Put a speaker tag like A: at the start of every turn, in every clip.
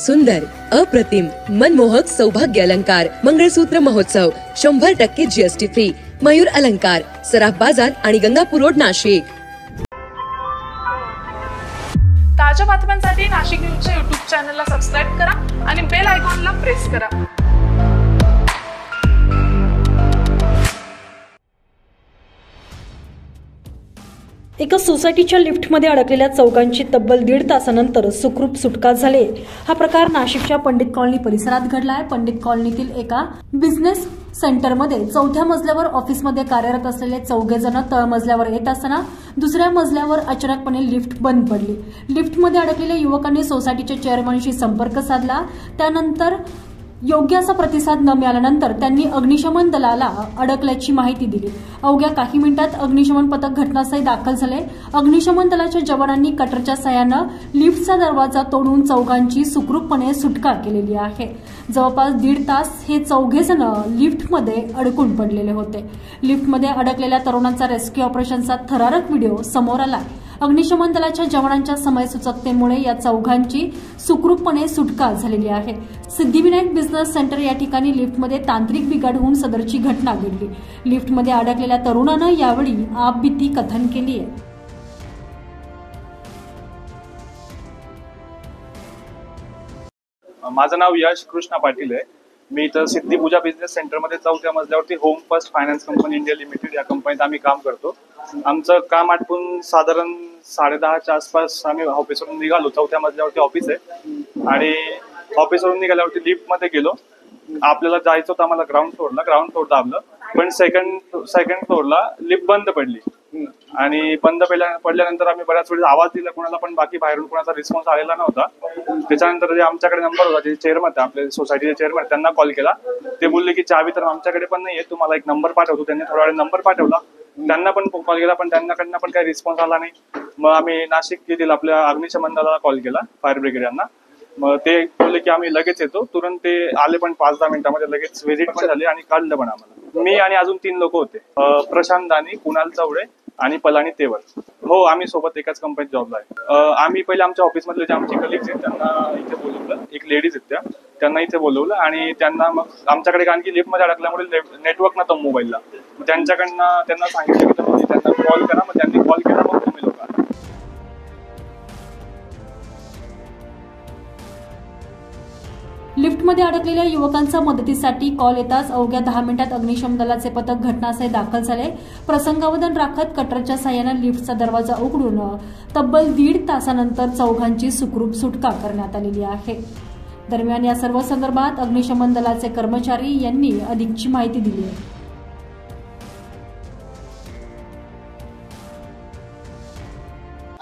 A: सुंदर, अप्रतिम, मनमोहक सौभाग्य अलंकार मंगळसूत्र महोत्सव 100% GST फ्री. मयूर अलंकार, सराफ बाजार आणि गंगापूर रोड, नाशिक.
B: ताज्या बातम्यांसाठी नाशिक न्यूजच्या YouTube चॅनलला सबस्क्राइब करा आणि बेल आयकॉनला प्रेस करा.
C: एका सोसायटीच्या लिफ्टमध्ये अडकलेल्या चौघांची तब्बल 1.5 तासानंतर सुखरूप सुटका झाली. हा प्रकार नाशिकच्या पंडित कॉलनी परिसरात घडला आहे. पंडित कॉलनीतील एका बिझनेस सेंटरमध्ये 4थ्या मजल्यावर ऑफिसमध्ये कार्यरत असलेले 4 जण तळमजल्यावर येत असताना दुसऱ्या मजल्यावर अचानकपणे लिफ्ट बंद पडली. लिफ्टमध्ये अडकलेल्या युवकांनी सोसायटीच्या चेअरमनशी संपर्क साधला. त्यानंतर योग्य असा प्रतिसाद न मिळाल्यानंतर त्यांनी अग्निशमन दलाला अडकल्याची माहिती दिली. अवघ्या काही मिनिटात अग्निशमन पथक घटनास्थळी दाखल झाले. अग्निशमन दलाच्या जवानांनी कटरच्या साहाय्यानं लिफ्टचा दरवाजा तोडून चौघांची सुखरूपपणे सुटका केलेली आहे. जवळपास 1.5 तास हे 4 जण लिफ्टमध्ये अडकून पडलेले होते. लिफ्टमध्ये अडकलेल्या तरुणांचा रेस्क्यू ऑपरेशनचा थरारक व्हिडिओ समोर आला. अग्निशमन दलाच्या जवानांच्या समयसूचकतेमुळे या चौघांची सुखरूपपणे सुटका झालेली आहे. सिद्धिविनायक बिझनेस सेंटर या ठिकाणी लिफ्टमध्ये तांत्रिक बिघाड होऊन सदरची घटना घडली. लिफ्टमध्ये अडकलेल्या तरुणानं यावेळी आपबीती कथन केली आहे.
D: माझं नाव यश कृष्णा पाटील आहे. मी इथं सिद्धी पूजा बिझनेस सेंटरमध्ये 4थ्या मजल्यावरती home first finance company India limited या कंपनीत आम्ही काम करतो. आमचं काम आटपून साधारण 10:30च्या आसपास आम्ही ऑफिसवरून निघालो. 4थ्या मजल्यावरती ऑफिस आहे आणि ऑफिसवरून निघाल्यावरती लिफ्टमध्ये गेलो. आपल्याला जायचं होतं आम्हाला ग्राउंड फ्लोर दाबलं, पण सेकंड फ्लोअरला लिफ्ट बंद पडली आणि बंद पडल्यानंतर आम्ही बऱ्याच वेळेस आवाज दिला कोणाला, पण बाकी बाहेरून कोणाचा रिस्पॉन्स आलेला नव्हता. त्याच्यानंतर जे आमच्याकडे नंबर होता, जे चेअरमन आपले सोसायटीचे चेअरमन, त्यांना कॉल केला. ते बोलले की चावी तर आमच्याकडे पण नाहीये, तुम्हाला एक नंबर पाठवतो. त्यांनी थोडा वेळ नंबर पाठवला. त्यांना पण कॉल केला, पण त्यांच्याकडनं पण काही रिस्पॉन्स आला नाही. मग आम्ही नाशिक येथील आपल्या अग्निशमन दलाला कॉल केला, फायर ब्रिगेड यांना. मग ते बोलले की आम्ही लगेच येतो. तुरंत ते आले, पण 5-10 मिनिटांमध्ये लगेच व्हिजिट पण झाली आणि काढलं पण आम्हाला. मी आणि अजून 3 लोक होते, प्रशांत दानी, कुणाल चौडे आणि पलानी तेवर. हो, आम्ही सोबत एकाच कंपनीत जॉबला आहे. आम्ही पहिले आमच्या ऑफिसमधले जे आमचे कलिग्स आहेत त्यांना इथे बोलवलं. एक लेडीज आहेत त्यांना इथे बोलवलं आणि त्यांना मग आमच्याकडे कारण की लिफ्टमध्ये अडकल्यामुळे नेटवर्क नव्हतं मोबाईलला. त्यांच्याकडनं त्यांना सांगितलं की तुम्ही त्यांना कॉल करा. मग त्यांनी कॉल केला. मग तुम्ही लोक आले.
C: लिफ्टमध्ये अडकलेल्या युवकांच्या मदतीसाठी कॉल येताच अवघ्या 10 मिनिटात अग्निशमन दलाचे पथक घटनास्थळी दाखल झाले. प्रसंगावधान राखत कटरच्या साहाय्याने लिफ्टचा दरवाजा उघडून तब्बल 1.5 तासानंतर चौघांची सुखरूप सुटका करण्यात आलेली आहे. दरम्यान या सर्व संदर्भात अग्निशमन दलाचे कर्मचारी यांनी अधिकची माहिती दिली आहे.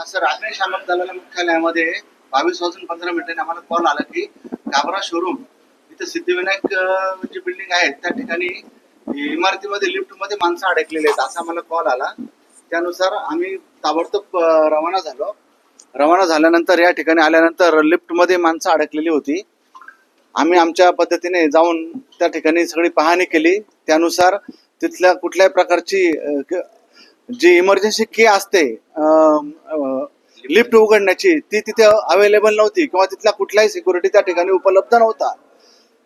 E: सर, अग्निशामक दलाला मुख्यालयामध्ये 22:15 आम्हाला कॉल आला की काबरा शोरूम इथे सिद्धिविनायक जी बिल्डिंग आहे त्या ठिकाणी इमारतीमध्ये लिफ्टमध्ये माणसं अडकलेली आहेत असा मला कॉल आला. त्यानुसार आम्ही ताबडतोब रवाना झाल्यानंतर या ठिकाणी आल्यानंतर लिफ्टमध्ये माणसं अडकलेली होती. आम्ही आमच्या पद्धतीने जाऊन त्या ठिकाणी सगळी पाहणी केली. त्यानुसार तिथल्या कुठल्याही प्रकारची जी इमर्जन्सी की असते लिफ्ट उघडण्याची ती तिथे अवेलेबल नव्हती किंवा तिथला कुठलाही सिक्युरिटी त्या ठिकाणी उपलब्ध नव्हता.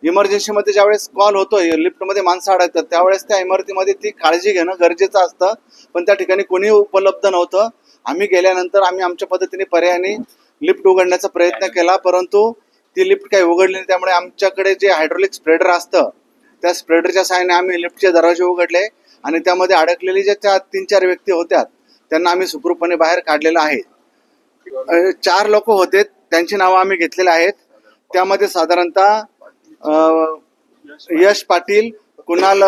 E: इमर्जन्सीमध्ये ज्यावेळेस कॉल होतोय लिफ्टमध्ये माणसं अडकतात त्यावेळेस त्या इमारतीमध्ये ती काळजी घेणं गरजेचं असतं, पण त्या ठिकाणी कोणी उपलब्ध नव्हतं. आम्ही गेल्यानंतर आम्ही आमच्या पद्धतीने पर्यायाने लिफ्ट उघडण्याचा प्रयत्न केला, परंतु ती लिफ्ट काही उघडली नाही. त्यामुळे आमच्याकडे जे हायड्रोलिक स्प्रेडर असतं त्या स्प्रेडरच्या सहाय्याने आम्ही लिफ्टचे दरवाजे उघडले आणि त्यामध्ये अडकलेली ज्या 3-4 व्यक्ती होत्या त्यांना आम्ही सुखरूपपणे बाहेर काढलेलं आहे. 4 लोक होते, त्यांची नावं आम्ही घेतलेली आहेत. त्यामध्ये साधारणतः यश पाटील, कुणाल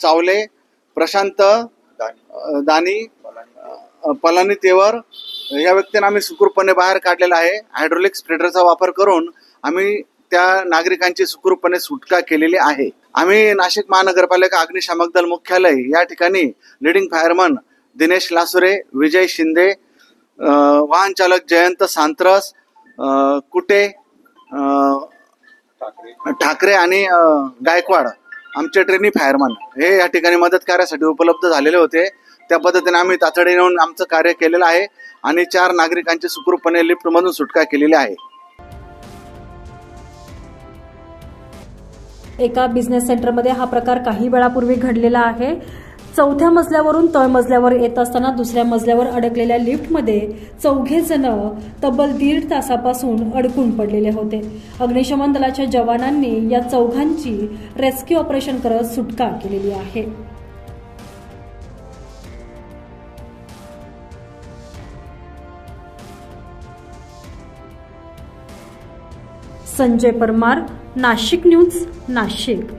E: चावले, प्रशांत दानी, पलानी तेवर या व्यक्तींना आम्ही सुखरूपपणे बाहेर काढलेला आहे. हायड्रोलिक स्प्रेडरचा वापर करून आम्ही त्या नागरिकांची सुखरूपपणे सुटका केलेली आहे. आम्ही नाशिक महानगरपालिका अग्निशामक दल मुख्यालय या ठिकाणी लीडिंग फायरमन दिनेश लासुरे, विजय शिंदे, वाहन चालक जयंत सांत्रस, कुटे, ठाकरे आणि गायकवाड आमचे ट्रेनी फायरमन हे या ठिकाणी मदत कार्यासाठी उपलब्ध झालेले होते. त्या पद्धतीने आम्ही तातडीने येऊन आमचं कार्य केलेलं आहे आणि 4 नागरिकांची सुखरूपपणे लिफ्टमधून सुटका केलेली आहे.
C: एका बिझनेस सेंटरमध्ये हा प्रकार काही वेळापूर्वी घडलेला आहे। 4थ्या मजल्यावरून तळमजल्यावर येत असताना दुसऱ्या मजल्यावर अडकलेल्या लिफ्टमध्ये 4घे जण तब्बल 1.5 तासापासून अडकून पडलेले होते। अग्निशमन दलाच्या जवानांनी या 4घांची रेस्क्यू ऑपरेशन करत सुटका केलेली आहे। संजय परमार, नाशिक न्यूज, नाशिक।